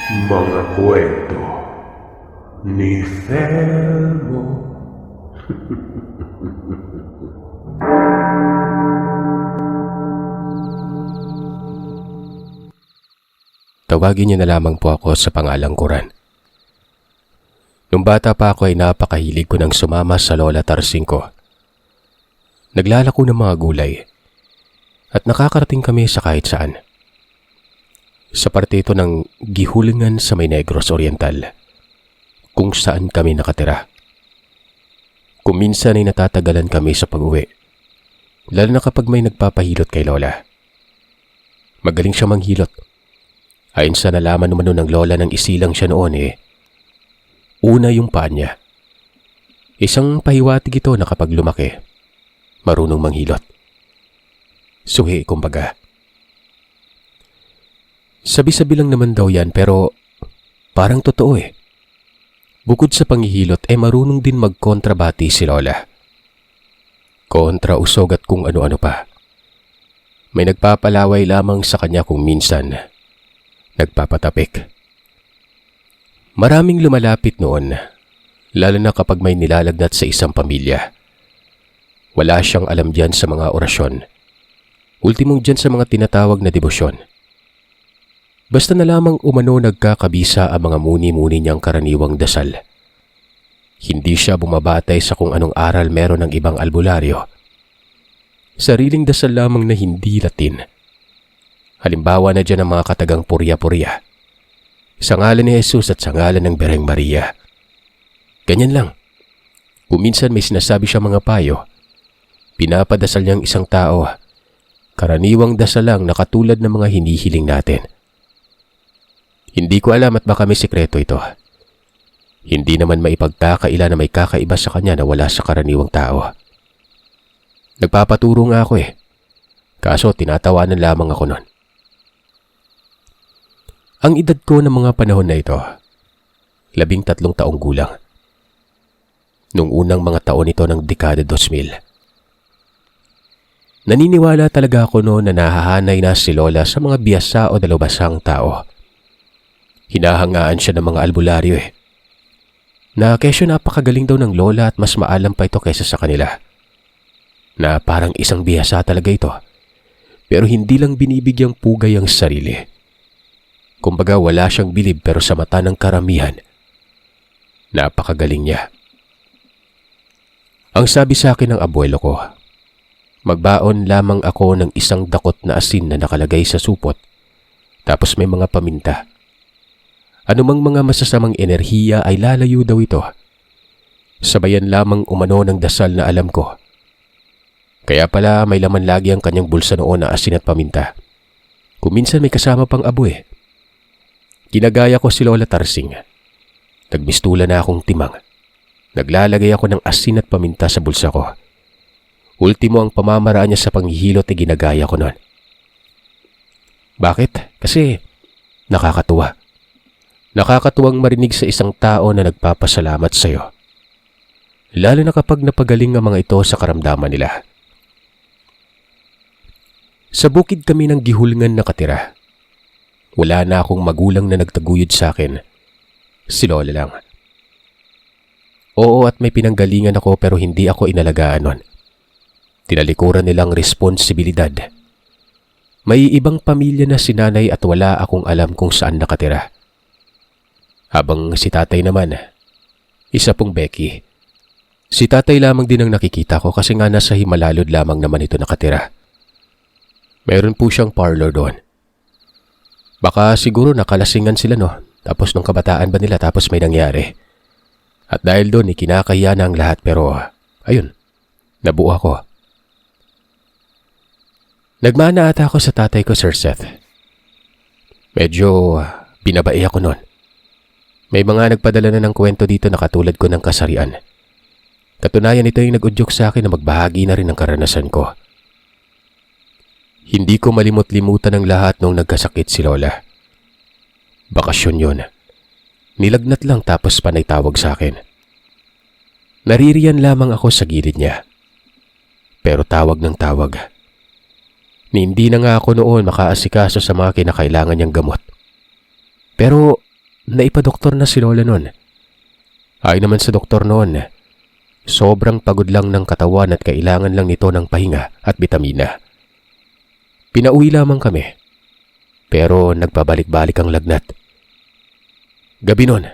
Mga kwento ni Felmo. Tawagin niyo na lamang po ako sa pangalang Kuran. Nung bata pa ako ay napakahilig ko ng sumama sa Lola Tarsing ko. Naglalako ng mga gulay at nakakarating kami sa kahit saan. Sa parte ito ng Gihulingan sa may Negros Oriental, kung saan kami nakatira. Kung minsan ay natatagalan kami sa pag-uwi, lalo na kapag may nagpapahilot kay Lola. Magaling siya manghilot. Ayon sa nalaman naman ng lola ng isilang siya noon una yung paa niya. Isang pahiwatig ito na kapag lumaki, marunong manghilot. Suhi kumbaga. Sabi-sabi lang naman daw yan pero parang totoo Bukod sa panghihilot marunong din magkontrabati si lola. Kontra usog at kung ano-ano pa. May nagpapalaway lamang sa kanya kung minsan nagpapatapik. Maraming lumalapit noon, lalo na kapag may nilalagnat sa isang pamilya. Wala siyang alam diyan sa mga orasyon. Ultimong diyan sa mga tinatawag na debosyon. Basta na lamang umano nagkakabisa ang mga muni-muni niyang karaniwang dasal. Hindi siya bumabatay sa kung anong aral meron ng ibang albularyo. Sariling dasal lamang na hindi Latin. Halimbawa na dyan ang mga katagang purya-purya. Sa ngalan ni Jesus at sa ngalan ng Bereng Maria. Ganyan lang. Kung minsan may sinasabi siya mga payo, pinapadasal niyang isang tao. Karaniwang dasal lang na katulad ng mga hinihiling natin. Hindi ko alam at baka may sikreto ito. Hindi naman maipagkakaila na may kakaiba sa kanya na wala sa karaniwang tao. Nagpapaturo nga ako Kaso tinatawanan lamang ako nun. Ang edad ko ng mga panahon na ito, 13 taong gulang. Nung unang mga taon ito ng dekada 2000. Naniniwala talaga ako noon na nahahanay na si Lola sa mga biyasa o dalubhasang tao. Hinahangaan siya ng mga albularyo Na kesyo napakagaling daw ng Lola at mas maalam pa ito kaysa sa kanila. Na parang isang biyasa talaga ito. Pero hindi lang binibigyang pugay ang sarili. Kumbaga wala siyang bilib pero sa mata ng karamihan, napakagaling niya. Ang sabi sa akin ng abuelo ko, magbaon lamang ako ng isang dakot na asin na nakalagay sa supot, tapos may mga paminta. Anumang mga masasamang enerhiya ay lalayo daw ito. Sabayan lamang umano ng dasal na alam ko. Kaya pala may laman lagi ang kanyang bulsa noon na asin at paminta. Kung minsan may kasama pang abo Ginagaya ko si Lola Tarsing. Nagmistula na akong timang. Naglalagay ako ng asin at paminta sa bulsa ko. Ultimo ang pamamaraan niya sa panghihilot ginagaya ko noon. Bakit? Kasi nakakatuwa. Nakakatuwang marinig sa isang tao na nagpapasalamat sa iyo. Lalo na kapag napagaling ang mga ito sa karamdaman nila. Sa bukid kami ng Gihulingan nakatira. Wala na akong magulang na nagtaguyod sa akin. Si Lola lang. Oo at may pinanggalingan ako pero hindi ako inalagaan nun. Tinalikuran nilang responsibilidad. May ibang pamilya na sinanay at wala akong alam kung saan nakatira. Habang si tatay naman, isa pong Becky. Si tatay lamang din ang nakikita ko kasi nga nasa Himalalod lamang naman ito nakatira. Meron po siyang parlor doon. Baka siguro nakalasingan sila tapos nung kabataan ba nila tapos may nangyari. At dahil doon kinakahiya na ang lahat pero ayun, nabuo ako. Nagmana ata ako sa tatay ko, Sir Seth. Medyo binabai ako noon. May mga nagpadala na ng kwento dito na katulad ko ng kasarian. Katunayan ito yung nag-udyok sa akin na magbahagi na rin ng karanasan ko. Hindi ko malimot-limutan ang lahat nung nagkasakit si Lola. Bakasyon yun. Nilagnat lang tapos panay tawag sa akin. Naririyan lamang ako sa gilid niya. Pero tawag ng tawag. Ni hindi na nga ako noon makaasikaso sa mga kinakailangan niyang gamot. Pero naipadoktor na si Lola noon. Ayon naman sa doktor noon, sobrang pagod lang ng katawan at kailangan lang nito ng pahinga at bitamina. Pinauwi lamang kami, pero nagpabalik-balik ang lagnat. Gabi noon,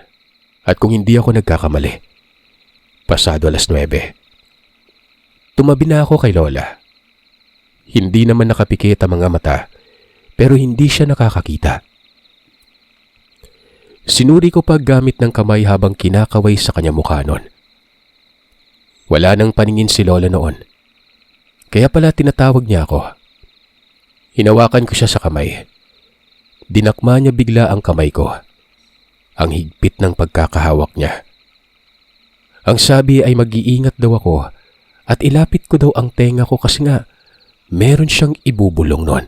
at kung hindi ako nagkakamali, pasado 9:00. Tumabi na ako kay Lola. Hindi naman nakapikit ang mga mata, pero hindi siya nakakakita. Sinuri ko pa gamit ng kamay habang kinakaway sa kanya mukha noon. Wala nang paningin si Lola noon. Kaya pala tinatawag niya ako. Hinawakan ko siya sa kamay. Dinakma niya bigla ang kamay ko. Ang higpit ng pagkakahawak niya. Ang sabi ay mag-iingat daw ako at ilapit ko daw ang tenga ko kasi nga meron siyang ibubulong noon.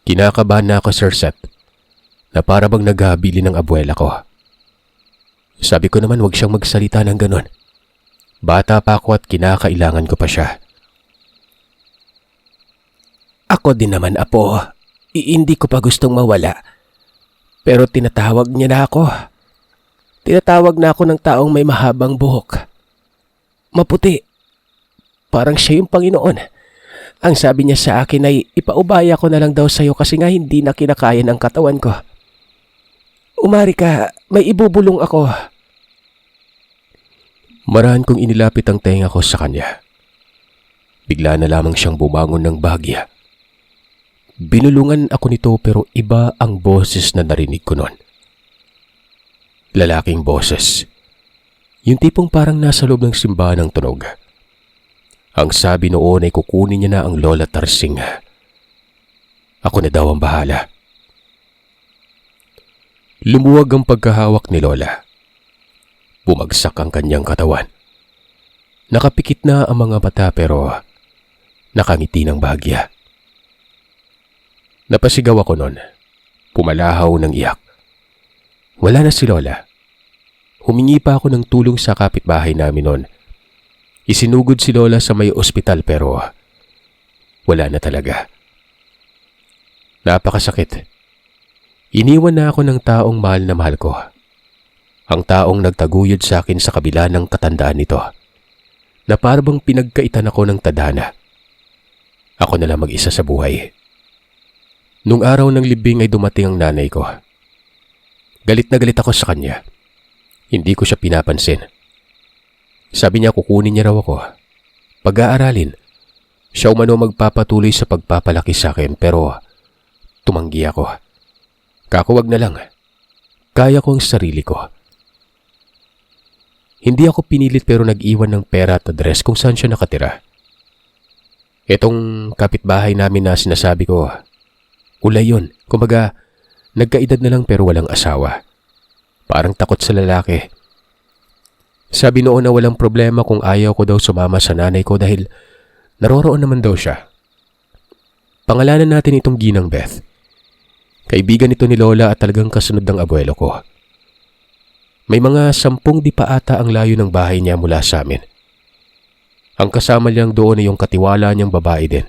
Kinakabahan na ako, Sir Seth, na para bang naghabili ng abuela ko. Sabi ko naman huwag siyang magsalita ng ganon. Bata pa ako at kinakailangan ko pa siya. Ako din naman, Apo. Hindi ko pa gustong mawala. Pero tinatawag niya na ako. Tinatawag na ako ng taong may mahabang buhok. Maputi. Parang siya yung Panginoon. Ang sabi niya sa akin ay ipaubaya ko na lang daw sa'yo kasi nga hindi na kinakaya ng katawan ko. Umari ka, may ibubulong ako. Marahan kong inilapit ang tenga ko sa kanya. Bigla na lamang siyang bumangon ng bahagya. Binulungan ako nito pero iba ang boses na narinig ko noon. Lalaking boses. Yung tipong parang nasa loob ng simbahan ng tunog. Ang sabi noon ay kukunin niya na ang Lola Tarsing. Ako na daw ang bahala. Lumuwag ang pagkahawak ni Lola. Bumagsak ang kanyang katawan. Nakapikit na ang mga mata pero nakangiti ng bahagya. Napasigaw ako noon. Pumalahaw ng iyak. Wala na si Lola. Humingi pa ako ng tulong sa kapitbahay namin noon. Isinugod si Lola sa may ospital pero wala na talaga. Napakasakit. Iniwan na ako ng taong mahal na mahal ko. Ang taong nagtaguyod sa akin sa kabila ng katandaan nito. Na parang pinagkaitan ako ng tadhana. Ako na lang mag-isa sa buhay. Nung araw ng libing ay dumating ang nanay ko. Galit na galit ako sa kanya. Hindi ko siya pinapansin. Sabi niya kukunin niya raw ako. Pag-aaralin. Siya umano magpapatuloy sa pagpapalaki sa akin pero tumanggi ako. Kakuwag na lang. Kaya ko ang sarili ko. Hindi ako pinilit pero nag-iwan ng pera at address kung saan siya nakatira. Itong kapitbahay namin na sinasabi ko, ulay yun. Kumbaga, nagkaedad na lang pero walang asawa. Parang takot sa lalaki. Sabi noon na walang problema kung ayaw ko daw sumama sa nanay ko dahil naroroon naman daw siya. Pangalanan natin itong Ginang Beth. Kaibigan ito ni Lola at talagang kasunod ng abuelo ko. May mga 10 di pa ata ang layo ng bahay niya mula sa amin. Ang kasama niyang doon ay yung katiwala niyang babae din.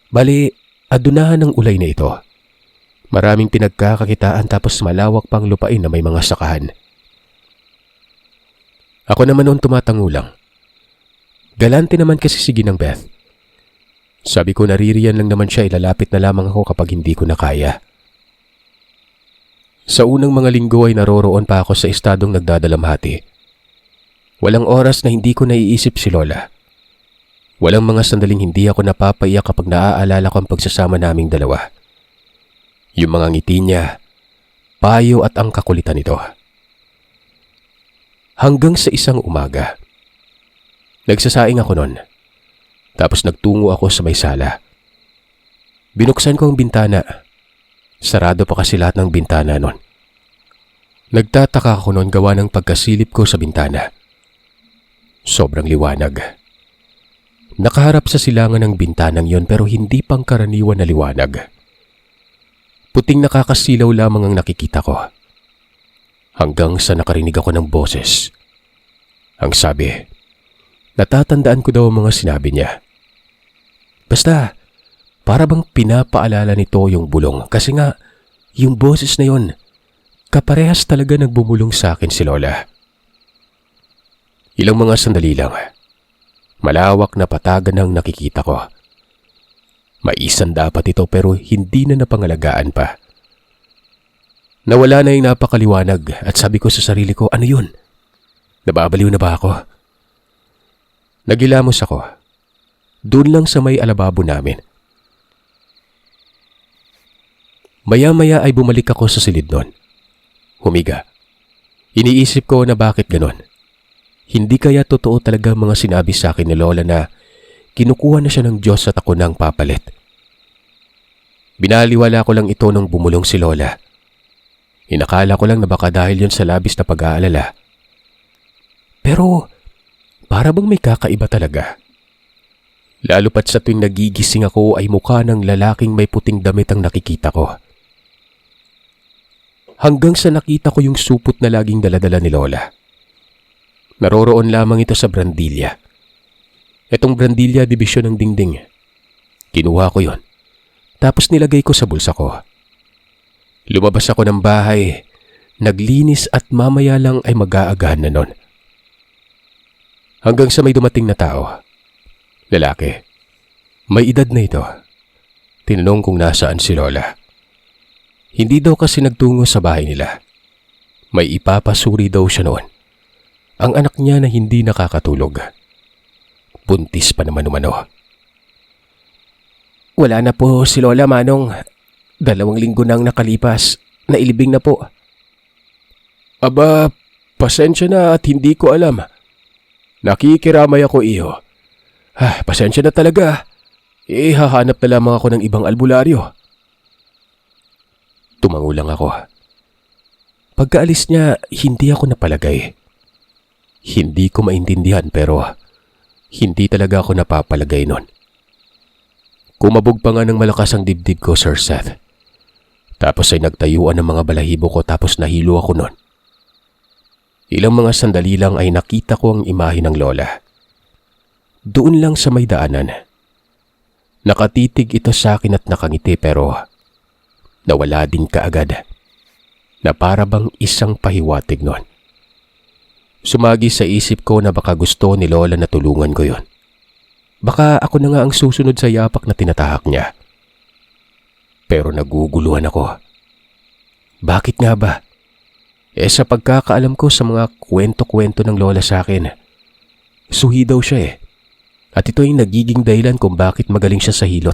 Bali, adunahan ng ulay na ito. Maraming pinagkakakitaan tapos malawak pang lupain na may mga sakahan. Ako naman noon tumatangulang. Galante naman kasi si Ginang Beth. Sabi ko naririyan lang naman siya, ilalapit na lamang ako kapag hindi ko na kaya. Sa unang mga linggo ay naroroon pa ako sa estadong nagdadalamhati. Walang oras na hindi ko naiisip si Lola. Walang mga sandaling hindi ako napapaiyak kapag naaalala ko ang pagsasama naming dalawa. Yung mga ngiti niya, payo at ang kakulitan nito. Hanggang sa isang umaga. Nagsasaing ako noon. Tapos nagtungo ako sa may sala. Binuksan ko ang bintana. Sarado pa kasi lahat ng bintana noon. Nagtataka ako noon gawa ng pagkasilip ko sa bintana. Sobrang liwanag. Nakaharap sa silangan ng bintanang yon pero hindi pangkaraniwan na liwanag. Puting nakakasilaw lamang ang nakikita ko. Hanggang sa nakarinig ako ng boses. Ang sabi, natatandaan ko daw ang mga sinabi niya. Basta, para bang pinapaalala nito yung bulong kasi nga Yung boses na yon, kaparehas talaga nagbumulong sa akin si Lola. Ilang mga sandali lang, malawak na patagan ang nakikita ko. Maisan dapat ito pero hindi na napangalagaan pa. Nawala na yung napakaliwanag at sabi ko sa sarili ko, ano yun? Nababaliw na ba ako? Nagilamos ako. Doon lang sa may alababo namin. Maya-maya ay bumalik ako sa silid nun. Humiga. Iniisip ko na bakit ganon. Hindi kaya totoo talaga mga sinabi sa akin ni Lola na kinukuha na siya ng Diyos at ako nang papalit. Binaliwala ko lang ito nung bumulong si Lola. Inakala ko lang na baka dahil yun sa labis na pag-aalala. Pero para bang may kakaiba talaga. Lalo pat sa tuwing nagigising ako ay mukha ng lalaking may puting damit ang nakikita ko. Hanggang sa nakita ko yung supot na laging daladala ni Lola. Naroroon lamang ito sa brandilya. Itong brandilya dibisyon ng dingding. Kinuha ko yon. Tapos nilagay ko sa bulsa ko. Lumabas ako ng bahay, naglinis at mamaya lang ay mag-aagahan na nun. Hanggang sa may dumating na tao. Lalaki. May edad na ito. Tinanong kung nasaan si Lola. Hindi daw kasi nagtungo sa bahay nila. May ipapasuri daw siya noon. Ang anak niya na hindi nakakatulog. Buntis pa naman umano. Wala na po si Lola, Manong. 2 linggo nang nakalipas. Nailibing na po. Aba, pasensya na at hindi ko alam. Nakikiramay ako, iho. Pasensya na talaga. Hahanap na lamang ako ng ibang albularyo. Tumango lang ako. Pagkaalis niya, hindi ako napalagay. Hindi ko maintindihan pero hindi talaga ako napapalagay nun. Kumabog pa nga ng malakas ang dibdib ko, Sir Seth. Tapos ay nagtayuan ng mga balahibo ko tapos nahilo ako nun. Ilang mga sandali lang ay nakita ko ang imahe ng Lola. Doon lang sa may daanan. Nakatitig ito sa akin at nakangiti pero nawala din kaagad na para bang isang pahiwatig nun. Sumagi sa isip ko na baka gusto ni Lola na tulungan ko yon. Baka ako na nga ang susunod sa yapak na tinatahak niya. Pero naguguluhan ako. Bakit nga ba? Sa pagkakaalam ko sa mga kwento-kwento ng Lola sa akin, suhi daw siya At ito ay nagiging dahilan kung bakit magaling siya sa hilot.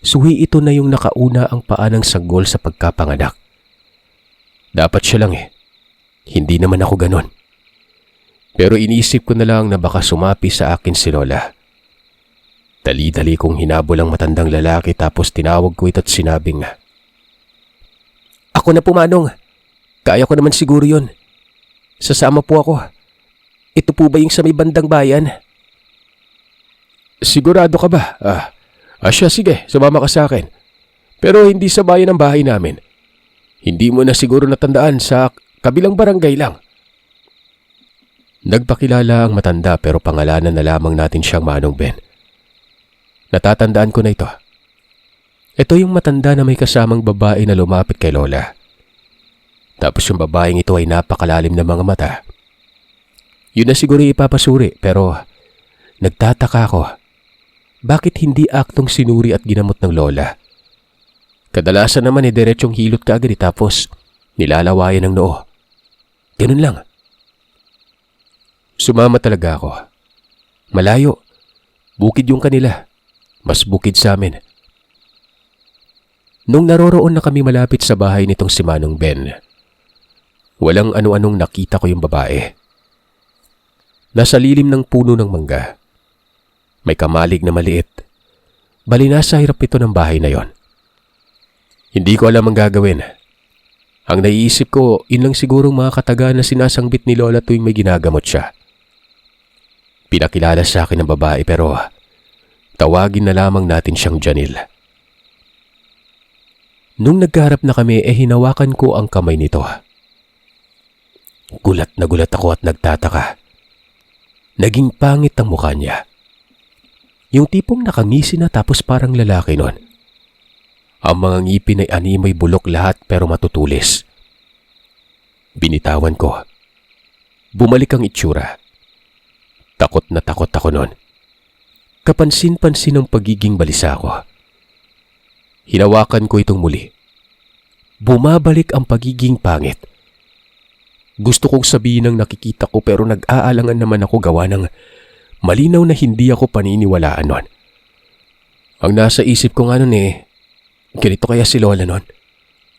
Suhi ito na yung nakauna ang paa ng sanggol sa pagkapanganak. Dapat siya lang Hindi naman ako ganon. Pero iniisip ko na lang na baka sumapi sa akin si Lola. Dali-dali kong hinabol ang matandang lalaki tapos tinawag ko ito at sinabing, "Ako na po, Manong. Kaya ko naman siguro yon. Sasama po ako. Ito po ba yung sa may bandang bayan?" "Sigurado ka ba?" Siya, sige, sumama ka sa akin. Pero hindi sa bayan ng bahay namin. Hindi mo na siguro natandaan, sa kabilang barangay lang. Nagpakilala ang matanda pero pangalanan na lamang natin siyang Manong Ben. Natatandaan ko na ito. Ito yung matanda na may kasamang babae na lumapit kay Lola. Tapos yung babaeng ito ay napakalalim na mga mata. Yun na siguro ipapasuri pero nagtataka ako. Bakit hindi aktong sinuri at ginamot ng Lola? Kadalasan naman diretsong hilot ka agad tapos nilalawayan ng noo. Ganun lang. Sumama talaga ako. Malayo. Bukid yung kanila. Mas bukid sa amin. Nung naroroon na kami malapit sa bahay nitong si Manong Ben, walang ano-anong nakita ko yung babae. Nasa lilim ng puno ng mangga. May kamalig na maliit. Bali nasa hirap ito ng bahay na yon. Hindi ko alam ang gagawin. Ang naiisip ko, yun lang sigurong mga kataga na sinasangbit ni Lola tuwing may ginagamot siya. Pinakilala sa akin ng babae pero tawagin na lamang natin siyang Janil. Nung nagkaharap na kami hinawakan ko ang kamay nito. Gulat na gulat ako at nagtataka. Naging pangit ang mukha niya. Yung tipong nakangisi na tapos parang lalaki nun. Ang mga ngipin ay animoy bulok lahat pero matutulis. Binitawan ko. Bumalik ang itsura. Takot na takot ako noon. Kapansin-pansin ang pagiging balisa ko. Hinawakan ko itong muli. Bumabalik ang pagiging pangit. Gusto kong sabihin ang nakikita ko pero nag-aalangan naman ako gawa ng malinaw na hindi ako paniniwalaan noon. Ang nasa isip ko nga noon ganito kaya si Lola noon?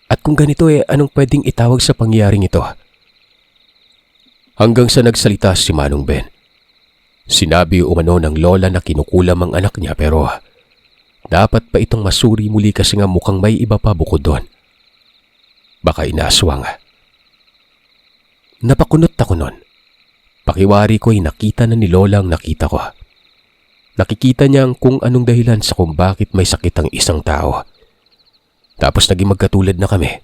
At kung ganito anong pwedeng itawag sa pangyayaring ito? Hanggang sa nagsalita si Manong Ben. Sinabi umano ng Lola na kinukulam ang anak niya pero dapat pa itong masuri muli kasi nga mukhang may iba pa bukod doon. Baka inaswang. Napakunot ako noon. Pakiwari ko'y nakita na ni Lola ang nakita ko. Nakikita niya kung anong dahilan sa kung bakit may sakit ang isang tao. Tapos naging magkatulad na kami.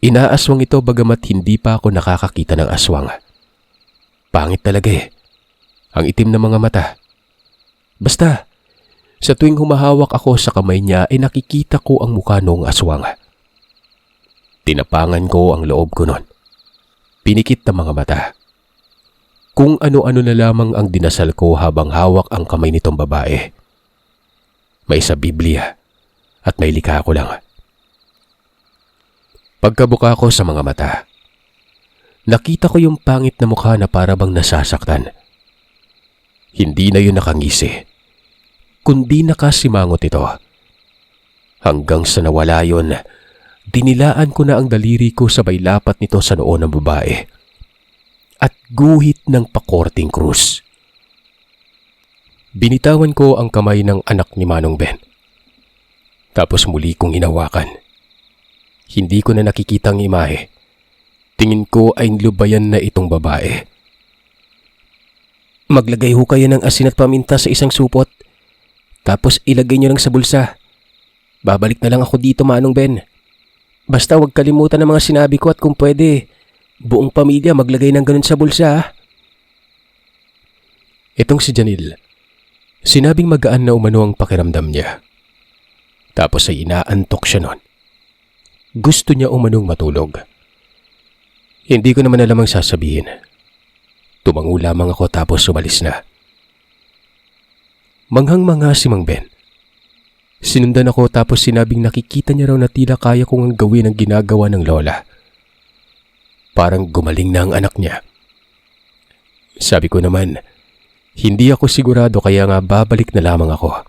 Inaaswang ito bagamat hindi pa ako nakakakita ng aswang. Pangit talaga ang itim na mga mata. Basta, sa tuwing humahawak ako sa kamay niya ay nakikita ko ang mukha noong aswang. Tinapangan ko ang loob ko noon. Pinikit ang mga mata. Kung ano-ano na lamang ang dinasal ko habang hawak ang kamay nitong babae. May sa Biblia at may likha ko lang. Pagkabuka ko sa mga mata, nakita ko yung pangit na mukha na para bang nasasaktan. Hindi na yun nakangisi, kundi nakasimangot ito. Hanggang sa nawala yun, dinilaan ko na ang daliri ko sabay lapat nito sa noo ng babae. At guhit ng pakorting krus. Binitawan ko ang kamay ng anak ni Manong Ben. Tapos muli kong hinawakan. Hindi ko na nakikita ang imahe. Tingin ko ay lubayan na itong babae. Maglagay ho kayo ng asin at paminta sa isang supot. Tapos ilagay nyo lang sa bulsa. Babalik na lang ako dito, Manong Ben. Basta huwag kalimutan ang mga sinabi ko at kung pwede, buong pamilya maglagay ng ganun sa bulsa. Itong si Janil, sinabing magaan na umano ang pakiramdam niya. Tapos ay inaantok siya noon. Gusto niya umanong matulog. Hindi ko naman alam ang sasabihin. Tumango lamang ako tapos umalis na. Manghang-mangha si Mang Ben. Sinundan ako tapos sinabing nakikita niya raw na tila kaya kong ang gawin ang ginagawa ng Lola. Parang gumaling na ang anak niya. Sabi ko naman, hindi ako sigurado kaya nga babalik na lamang ako.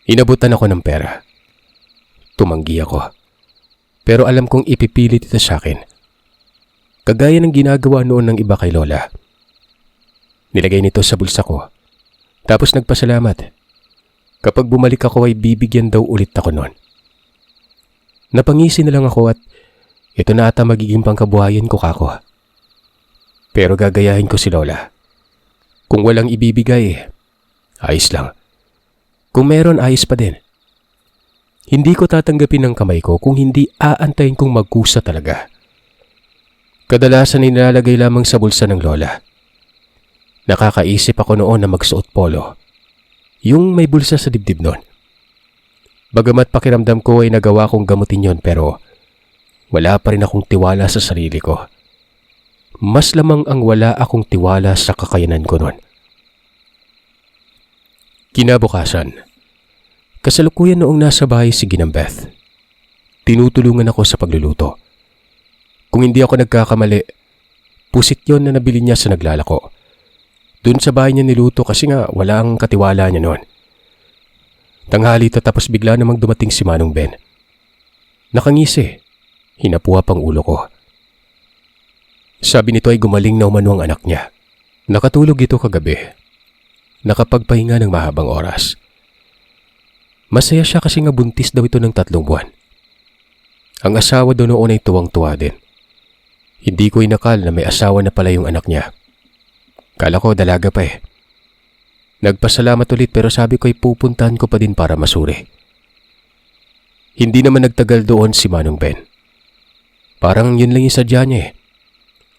Inabutan ako ng pera. Tumanggi ako. Pero alam kong ipipilit ito sa akin. Kagaya ng ginagawa noon ng iba kay Lola. Nilagay nito sa bulsa ko. Tapos nagpasalamat. Kapag bumalik ako ay bibigyan daw ulit ako noon. Napangisi na lang ako at ito na ata magiging pangkabuhayan ko kako. Pero gagayahin ko si Lola. Kung walang ibibigay, ayos lang. Kung meron, ayos pa din. Hindi ko tatanggapin ng kamay ko kung hindi aantayin kong magkusa talaga. Kadalasan ay nilalagay lamang sa bulsa ng Lola. Nakakaisip ako noon na magsuot polo. Yung may bulsa sa dibdib noon. Bagamat pakiramdam ko ay nagawa kong gamutin yon pero wala pa rin akong tiwala sa sarili ko. Mas lamang ang wala akong tiwala sa kakayanan ko noon. Kinabukasan, kasalukuyan noong nasa bahay si Ginang Beth. Tinutulungan ako sa pagluluto. Kung hindi ako nagkakamali, pusit yon na nabili niya sa naglalako. Doon sa bahay niya niluto kasi nga wala ang katiwala niya noon. Tanghali tapos bigla namang dumating si Manong Ben. Nakangisi. Hinapuha pang ulo ko. Sabi nito ay gumaling na umano ang anak niya. Nakatulog ito kagabi. Nakapagpahinga ng mahabang oras. Masaya siya kasi nga buntis daw ito ng 3 buwan. Ang asawa daw noon ay tuwang-tuwa din. Hindi ko inakal na may asawa na pala yung anak niya. Kala ko dalaga pa Nagpasalamat ulit pero sabi ko ay pupuntahan ko pa din para masuri. Hindi naman nagtagal doon si Manong Ben. Parang yun lang yung sadya niya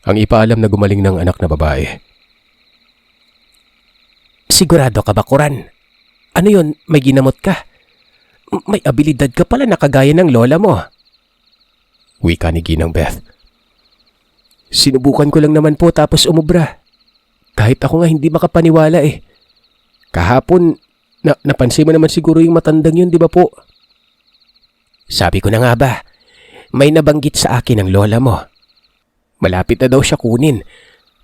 Ang ipaalam na gumaling ng anak na babae. Sigurado ka ba, Kuran? Ano yun, may ginamot ka? May abilidad ka pala na kagaya ng lola mo. Wika ni Ginang Beth. Sinubukan ko lang naman po tapos umubra. Kahit ako nga hindi makapaniwala eh. Kahapon, napansin mo naman siguro yung matandang yun, di ba po? Sabi ko na nga ba, may nabanggit sa akin ng lola mo. Malapit na daw siya kunin.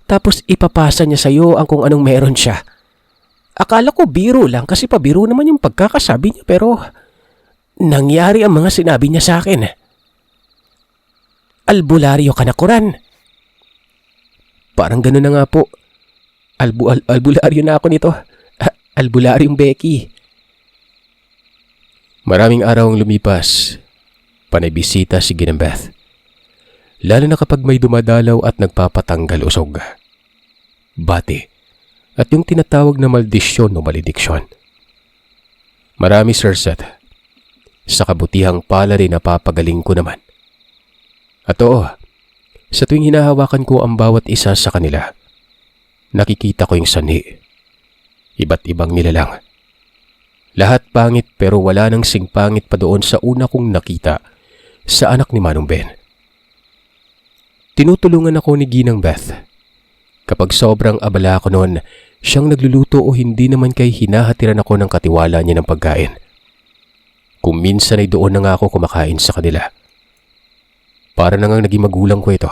Tapos ipapasa niya sa'yo ang kung anong meron siya. Akala ko biro lang kasi pabiro naman yung pagkakasabi niya pero nangyari ang mga sinabi niya sa akin. Albularyo ka na, Kuran. Parang gano'n na nga po. Albularyo na ako nito. Albularyong Becky. Maraming araw ang lumipas. Panay bisita si Ginang Beth. Lalo na kapag may dumadalaw at nagpapatanggal usog. Bati. At yung tinatawag na maldisyon o malediksyon. Marami, Sir Seth. Sa kabutihang pala rin napapagaling ko naman. At oo, sa tuwing hinahawakan ko ang bawat isa sa kanila, nakikita ko yung sanhi. Iba't ibang nilalang. Lahat pangit pero wala nang singpangit pa doon sa una kong nakita sa anak ni Manong Ben. Tinutulungan ako ni Ginang Beth. Kapag sobrang abala ako noon, siyang nagluluto o hindi naman kay hinahatiran ako ng katiwala niya ng pagkain. Kung minsan ay doon na nga ako kumakain sa kanila. Para na ngang naging magulang ko ito.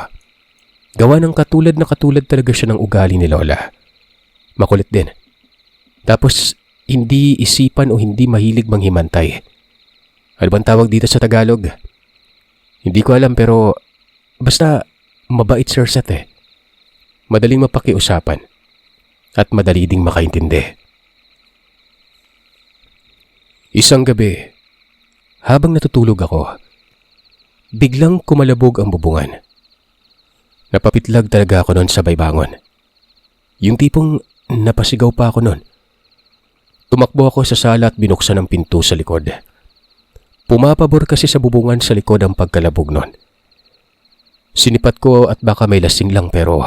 Gawa ng katulad na katulad talaga siya ng ugali ni Lola. Makulit din. Tapos, hindi isipan o hindi mahilig manghimantay. Ano bang tawag dito sa Tagalog? Hindi ko alam pero basta mabait, Sir Seth eh. Madaling mapakiusapan at madali ding makaintindi. Isang gabi, habang natutulog ako, biglang kumalabog ang bubungan. Napapitlag talaga ako noon sabay bangon. Yung tipong napasigaw pa ako noon. Tumakbo ako sa sala at binuksan ang pinto sa likod. Pumapabor kasi sa bubungan sa likod ang pagkalabog noon. Sinipat ko at baka may lasing lang pero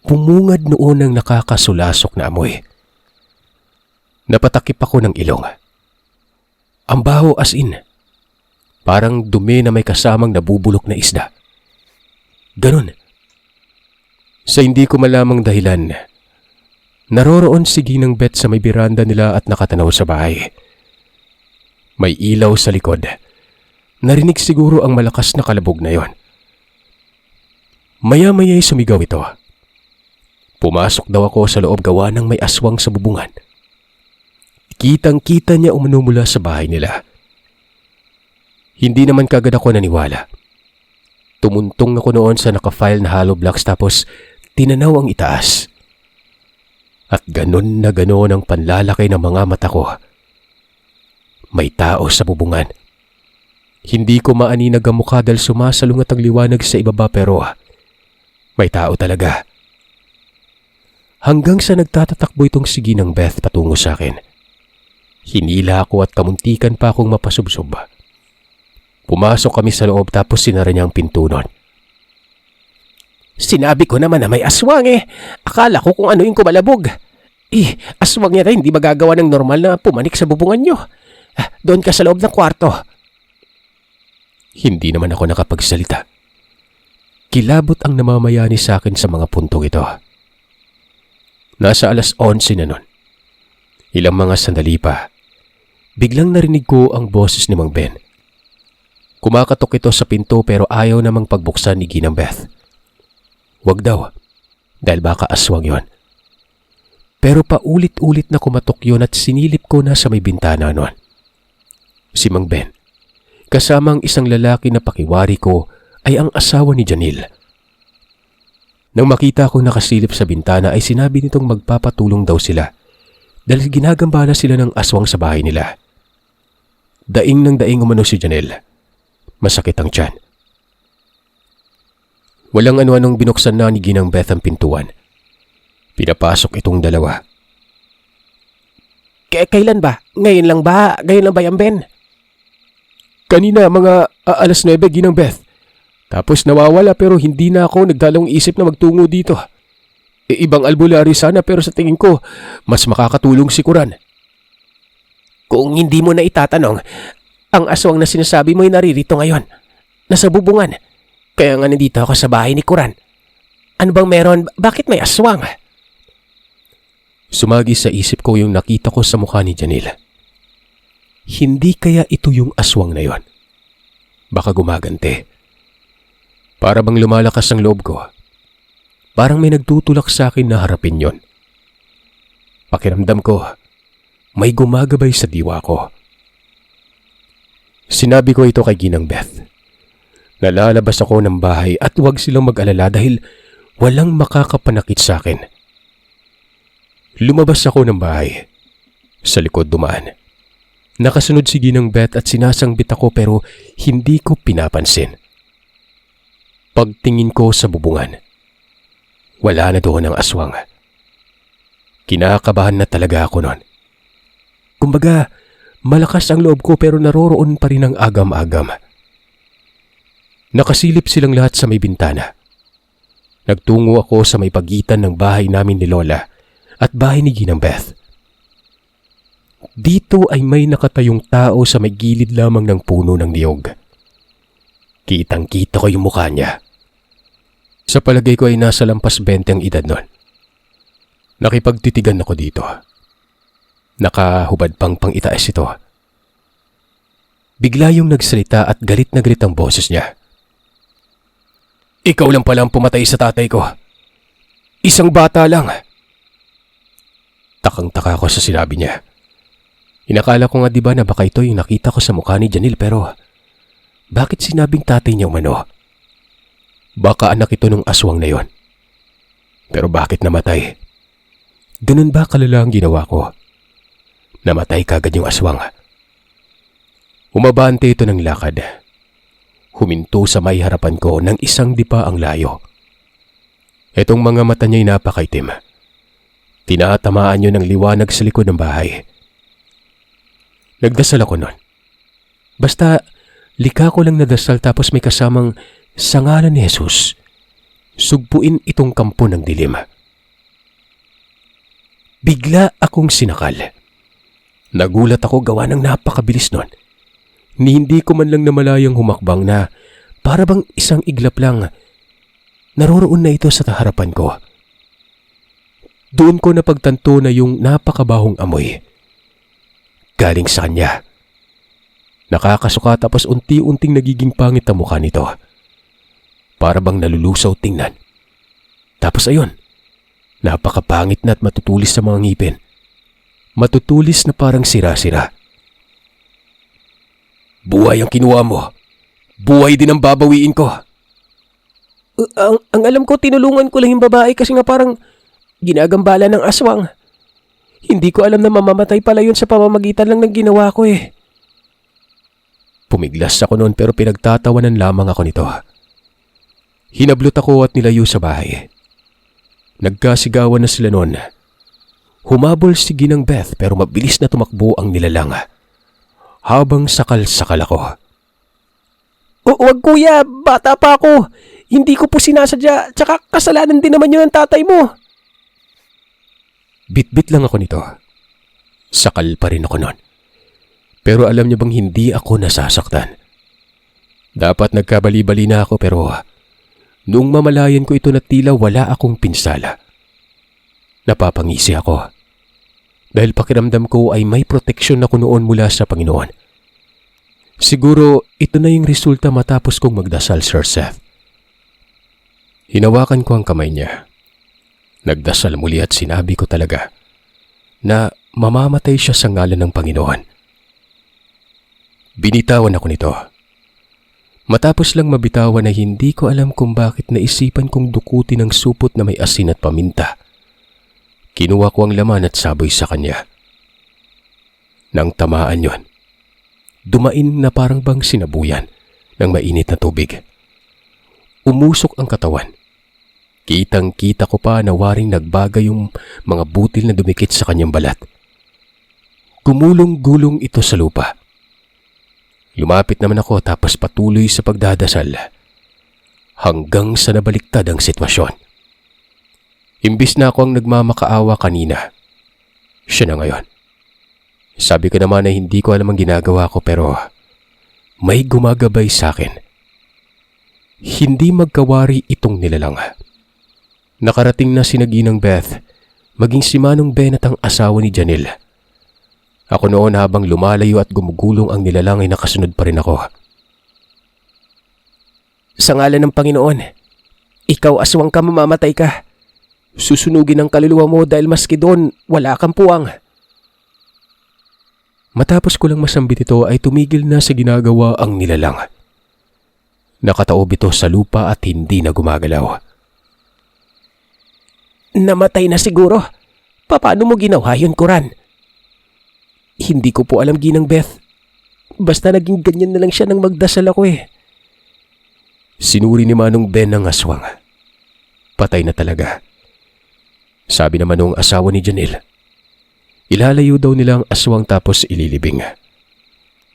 pumungad noon ang nakakasulasok na amoy. Napatakip ako ng ilong. Ang baho as in. Parang dumi na may kasamang nabubulok na isda. Ganon. Sa hindi ko malamang dahilan, naroroon si Ginang Beth sa may biranda nila at nakatanaw sa bahay. May ilaw sa likod. Narinig siguro ang malakas na kalabog na yon. Maya-maya'y sumigaw ito. Pumasok daw ako sa loob gawa ng may aswang sa bubungan. Kitang-kita niya umunumula sa bahay nila. Hindi naman kagad ako naniwala. Tumuntong ako noon sa nakafile na hollow blocks tapos tinanaw ang itaas. At ganon na ganon ang panlalaki ng mga mata ko. May tao sa bubungan. Hindi ko maaninag ang mukha dahil sumasalungat ang liwanag sa ibaba pero may tao talaga. Hanggang sa nagtatatakbo itong si Ginang Beth patungo sa akin. Hinila ako at kamuntikan pa akong mapasubsob. Pumasok kami sa loob tapos sinara niya ang pinto nun. Sinabi ko naman na may aswang eh. Akala ko kung ano yung kumalabog. Aswang niya rin hindi magagawa ng normal na pumanik sa bubungan niyo. Doon ka sa loob ng kwarto. Hindi naman ako nakapagsalita. Kilabot ang namamayani sa akin sa mga puntong ito. Nasa 11:00 na nun. Ilang mga sandali pa, biglang narinig ko ang boses ni Mang Ben. Kumakatok ito sa pinto pero ayaw namang pagbuksan ni Ginang Beth. Wag daw, dahil baka aswang yon. Pero paulit-ulit na kumatok yon at sinilip ko na sa may bintana noon. Si Mang Ben, kasamang isang lalaki na pakiwari ko ay ang asawa ni Janil. Nang makita kong nakasilip sa bintana ay sinabi nitong magpapatulong daw sila dahil ginagambala sila ng aswang sa bahay nila. Daing ng daing umano si Janil. Masakit ang tiyan. Walang ano-anong binuksan na ni Ginang Beth ang pintuan. Pinapasok itong dalawa. Kailan ba? Ngayon lang ba? Ngayon lang ba yan, Ben? Kanina, mga 9:00, Ginang Beth. Tapos nawawala pero hindi na ako nagdalawang isip na magtungo dito. Ibang albularyo sana pero sa tingin ko, mas makakatulong si Kuran. Kung hindi mo na itatanong, ang aswang na sinasabi mo ay naririto ngayon. Nasa bubungan. Kaya nga nandito ako sa bahay ni Kuran. Ano bang meron? Bakit may aswang? Sumagi sa isip ko yung nakita ko sa mukha ni Janil. Hindi kaya ito yung aswang na yon? Baka gumagante. Para bang lumalakas ang loob ko. Parang may nagtutulak sa akin na harapin yon. Pakiramdam ko, may gumagabay sa diwa ko. Sinabi ko ito kay Ginang Beth. Nalalabas ako ng bahay at huwag silang mag-alala dahil walang makakapanakit sa akin. Lumabas ako ng bahay. Sa likod dumaan. Nakasunod si Ginang Beth at sinasangbit ako pero hindi ko pinapansin. Pagtingin ko sa bubungan, wala na doon ang aswang. Kinakabahan na talaga ako noon. Kumbaga, malakas ang loob ko pero naroroon pa rin ang agam-agam. Nakasilip silang lahat sa may bintana. Nagtungo ako sa may pagitan ng bahay namin ni Lola at bahay ni Ginang Beth. Dito ay may nakatayong tao sa may gilid lamang ng puno ng niyog. Kitang-kita ko yung mukha niya. Sa palagay ko ay nasa lampas 20 ang edad nun. Nakipagtitigan ako dito. Nakahubad pang itaas ito. Bigla yung nagsalita at galit na galit ang boses niya. Ikaw lang pala ang pumatay sa tatay ko. Isang bata lang. Takang-taka ako sa sinabi niya. Inakala ko nga diba na baka ito yung nakita ko sa mukha ni Janil pero bakit sinabing tatay niya umano? Baka anak ito ng aswang na yon. Pero bakit namatay? Ganun ba kalala ang ginawa ko? Namatay kagad yung aswang. Umabante ito ng lakad. Huminto sa may harapan ko ng isang dipa ang layo. Etong mga mata niya'y napakaitim. Tinatamaan niyo ng liwanag sa likod ng bahay. Nagdasal ako nun. Basta likha ko lang nadasal tapos may kasamang sa ngalan ni Jesus. Sugpuin itong kampo ng dilim. Bigla akong sinakal. Nagulat ako gawa ng napakabilis nun. Ni hindi ko man lang namalayang humakbang na para bang isang iglap lang. Naroroon na ito sa harapan ko. Doon ko napagtanto na yung napakabahong amoy. Galing sa kanya. Nakakasuka tapos unti-unting nagiging pangit ang mukha nito. Para bang nalulusaw tingnan. Tapos ayun, napakapangit na at matutulis sa mga ngipin. Matutulis na parang sira-sira. Buhay ang kinuha mo. Buhay din ang babawiin ko. Ang alam ko, tinulungan ko lang yung babae kasi nga parang ginagambala ng aswang. Hindi ko alam na mamamatay pala yun sa pamamagitan lang ng ginawa ko eh. Pumiglas ako noon pero pinagtatawanan lamang ako nito. Hinablot ako at nilayo sa bahay. Nagkasigawan na sila noon. Humabol si Ginang Beth pero mabilis na tumakbo ang nilalang. Habang sakal-sakal ako. Wag kuya, bata pa ako. Hindi ko po sinasadya, tsaka kasalanan din naman yun ng tatay mo. Bit-bit lang ako nito. Sakal pa rin ako noon. Pero alam niyo bang hindi ako nasasaktan? Dapat nagkabali-bali na ako pero noong mamalayan ko ito na tila wala akong pinsala. Napapangisi ako. Dahil pakiramdam ko ay may proteksyon ako noon mula sa Panginoon. Siguro ito na yung resulta matapos kong magdasal, Sir Seth. Hinawakan ko ang kamay niya. Nagdasal muli at sinabi ko talaga na mamamatay siya sa ngalan ng Panginoon. Binitawan ako nito. Matapos lang mabitawan na hindi ko alam kung bakit naisipan kong dukutin ang supot na may asin at paminta. Kinuha ko ang laman at saboy sa kanya. Nang tamaan yon, dumain na parang bang sinabuyan ng mainit na tubig. Umusok ang katawan. Kitang-kita ko pa na waring nagbaga yung mga butil na dumikit sa kanyang balat. Gumulong-gulong ito sa lupa. Lumapit naman ako tapos patuloy sa pagdadasal hanggang sa nabaliktad ang sitwasyon. Imbis na ako ang nagmamakaawa kanina, siya na ngayon. Sabi ko naman na hindi ko alam ang ginagawa ko pero may gumagabay sa akin. Hindi magkawari itong nilalang. Nakarating na si Ginang Beth, maging si Manong Bennett ang asawa ni Janelle. Ako noon habang lumalayo at gumugulong ang nilalang ay nakasunod pa rin ako. Sa ngalan ng Panginoon, ikaw aswang ka, mamamatay ka. Susunugin ang kaluluwa mo dahil maski doon wala kang puwang. Matapos ko lang masambit ito ay tumigil na sa ginagawa ang nilalang. Nakataob ito sa lupa at hindi na gumagalaw. Namatay na siguro. Paano mo ginawa yun, Kuran? Hindi ko po alam, Ginang Beth. Basta naging ganyan na lang siya nang magdasal ako eh. Sinuri ni Manong Ben ang aswang. Patay na talaga. Sabi naman ng asawa ni Janelle, ilalayo daw nila ang aswang tapos ililibing.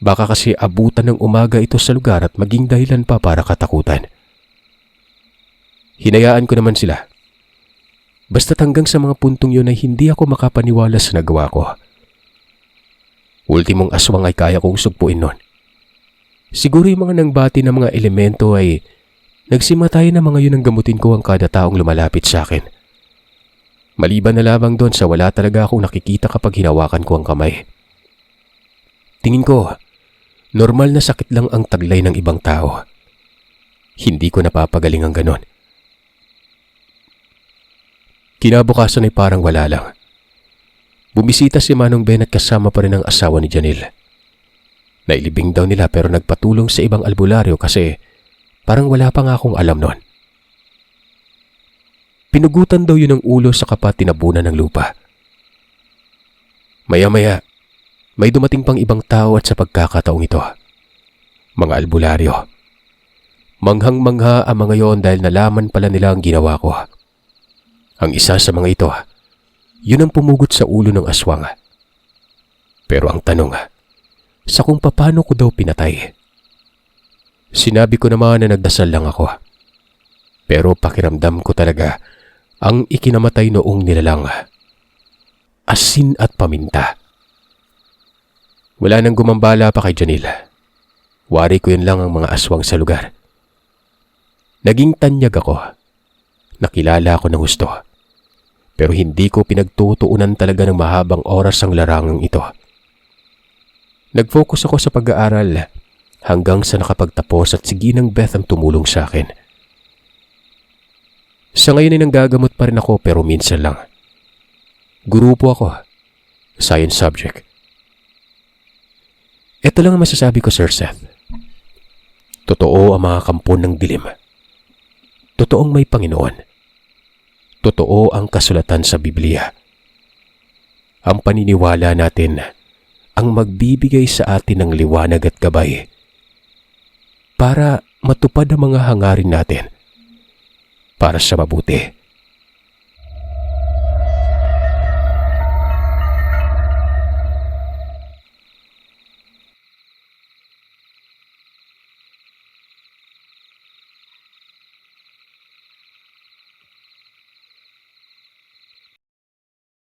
Baka kasi abutan ng umaga ito sa lugar at maging dahilan pa para katakutan. Hinayaan ko naman sila. Basta't hanggang sa mga puntong yun ay hindi ako makapaniwala sa nagawa ko. Ultimong aswang ay kaya kong sugpuin nun. Siguro yung mga nangbati na mga elemento ay nagsimatay na mga yun ang gamutin ko ang kada taong lumalapit sa akin. Maliban na lamang doon sa wala talaga akong nakikita kapag hinawakan ko ang kamay. Tingin ko, normal na sakit lang ang taglay ng ibang tao. Hindi ko napapagaling ang ganon. Kinabukasan ay parang wala lang. Bumisita si Manong Ben at kasama pa rin ang asawa ni Janelle. Nailibing daw nila pero nagpatulong sa ibang albularyo kasi parang wala pa nga akong alam noon. Pinugutan daw yun ng ulo sa kapat tinabunan ng lupa. Maya-maya, may dumating pang ibang tao at sa pagkakataong ito, mga albularyo. Manghang-mangha ang mga yon dahil nalaman pala nila ang ginawa ko. Ang isa sa mga ito, yun ang pumugot sa ulo ng aswang. Pero ang tanong, sa kung paano ko daw pinatay. Sinabi ko naman na nagdasal lang ako. Pero pakiramdam ko talaga ang ikinamatay noong nilalang. Asin at paminta. Wala nang gumambala pa kay Janelle. Wari ko yun lang ang mga aswang sa lugar. Naging tanyag ako. Nakilala ako ng gusto. Pero hindi ko pinagtutuunan talaga ng mahabang oras ang larangang ito. Nag-focus ako sa pag-aaral hanggang sa nakapagtapos at si Ginang Beth ang tumulong sa akin. Sa ngayon ay nanggagamot pa rin ako pero minsan lang. Grupo ako. Science subject. Ito lang ang masasabi ko, Sir Seth. Totoo ang mga kampon ng dilim. Totoong may Panginoon. Totoo ang kasulatan sa Biblia. Ang paniniwala natin ang magbibigay sa atin ng liwanag at gabay para matupad ang mga hangarin natin para sa mabuti.